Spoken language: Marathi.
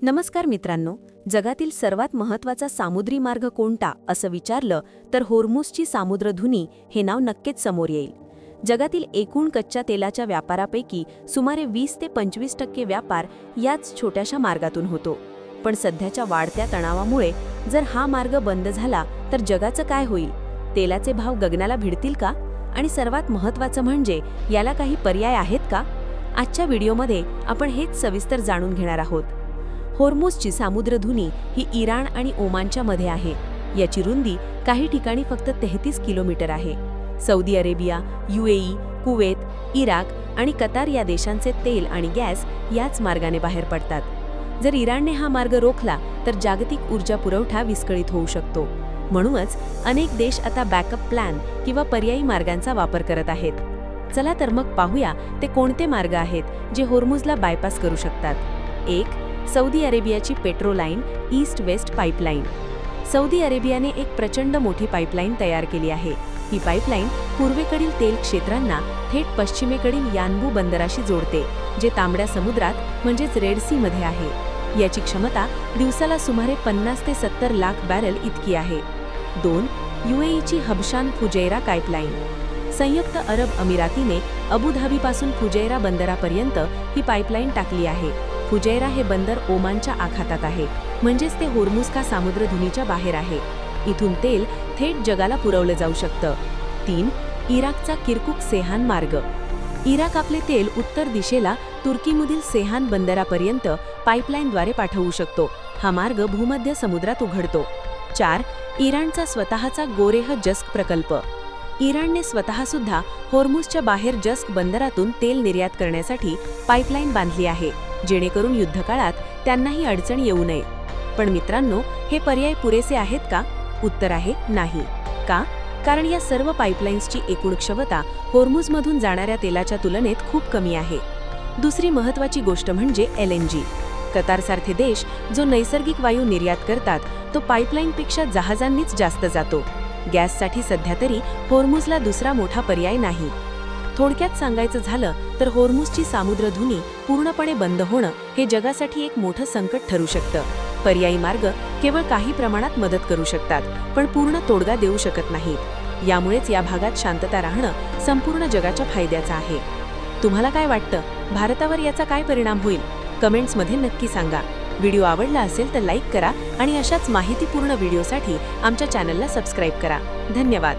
नमस्कार मित्रांनो, जगातील सर्वात महत्त्वाचा सामुद्री मार्ग कोणता असं विचारलं तर होर्मुझची सामुद्रधुनी हे नाव नक्कीच समोर येईल. जगातील एकूण कच्च्या तेलाच्या व्यापारापैकी सुमारे 20 ते 25% व्यापार याच छोट्याशा मार्गातून होतो. पण सध्याच्या वाढत्या तणावामुळे जर हा मार्ग बंद झाला तर जगाचं काय होईल? तेलाचे भाव गगनाला भिडतील का? आणि सर्वात महत्त्वाचं म्हणजे याला काही पर्याय आहेत का? आजच्या व्हिडिओमध्ये आपण हेच सविस्तर जाणून घेणार आहोत. होर्मुझची सामुद्रधुनी ही इराण आणि ओमानच्या मध्ये आहे. याची रुंदी काही ठिकाणी फक्त 33 किलोमीटर आहे. Saudi Arabia, UAE, Kuwait, Iraq आणि कतार या देशांचे तेल आणि गॅस याच मार्गाने बाहेर पडतात. जर इराणने हा मार्ग रोखला तर जागतिक ऊर्जा पुरवठा विस्कळीत होऊ शकतो. म्हणूनच अनेक देश आता बॅकअप प्लॅन किंवा पर्यायी मार्गांचा वापर करत आहेत. चला तर मग पाहूया ते कोणते मार्ग आहेत जे होर्मुझला बायपास करू शकतात. 1. सौदी अरेबियाची Petroline east west pipeline. Saudi अरेबियाने एक प्रचंड मोठी पाईपलाईन तयार केली आहे. ही पाईपलाईन पूर्वेकडील तेल क्षेत्रांना थेट पश्चिमेकडील यानबू बंदराशी जोडते, जे तांबड्या समुद्रात म्हणजेच रेड सी मध्ये आहे. याची क्षमता दिवसाला सुमारे 50 ते 70 लाख बॅरल इतकी आहे. 2. UAEची हबशान फुजैरा पाईपलाईन. संयुक्त अरब अमिरातीने अबुधाबीपासून फुजैरा बंदरापर्यंत ही पाईपलाईन टाकली आहे. फुजैरा हे बंदर ओमानच्या आखातात आहे, म्हणजेच ते होर्मुझ सामुद्रधुनीच्या बाहेर आहे. इथून तेल थेट जगाला पुरवलं जाऊ शकतं. 3. इराकचा किरकुक सेहान मार्ग. इराक आपले तेल उत्तर दिशेला तुर्कीमधील सेहान बंदरापर्यंत पाईपलाईनद्वारे पाठवू शकतो. हा मार्ग भूमध्य समुद्रात उघडतो. 4. इराणचा स्वतःचा गोरेह जस्क प्रकल्प. इराणने स्वतःसुद्धा होर्मुझच्या बाहेर जस्क बंदरातून तेल निर्यात करण्यासाठी पाईपलाईन बांधली आहे, जेणेकरून युद्धकाळात त्यांनाही अडचण येऊ नये. पण मित्रांनो, हे पर्याय पुरेसे आहेत का? उत्तर आहे नाही. का? कारण या सर्व पाईपलाईन्सची एकूण क्षमता होर्मुझमधून जाणाऱ्या तेलाच्या तुलनेत खूप कमी आहे. दुसरी महत्त्वाची गोष्ट म्हणजे LNG. कतारसारखे देश जो नैसर्गिक वायू निर्यात करतात, तो पाईपलाईनपेक्षा जहाजांनीच जास्त जातो. गॅससाठी सध्या तरी होर्मुझला दुसरा मोठा पर्याय नाही. थोडक्यात सांगायचं झालं तर होर्मुझची सामुद्रधुनी पूर्णपणे बंद होणं हे जगासाठी एक मोठं संकट ठरू शकतं. पर्यायी मार्ग केवळ काही प्रमाणात मदत करू शकतात, पण पूर्ण तोडगा देऊ शकत नाहीत. यामुळेच या भागात शांतता राहणं संपूर्ण जगाच्या फायद्याचं आहे. तुम्हाला काय वाटतं? भारतावर याचा काय परिणाम होईल? कमेंट्समध्ये नक्की सांगा. व्हिडिओ आवडला असेल तर लाईक करा आणि अशाच माहितीपूर्ण व्हिडिओसाठी आमच्या चॅनलला सबस्क्राईब करा. धन्यवाद.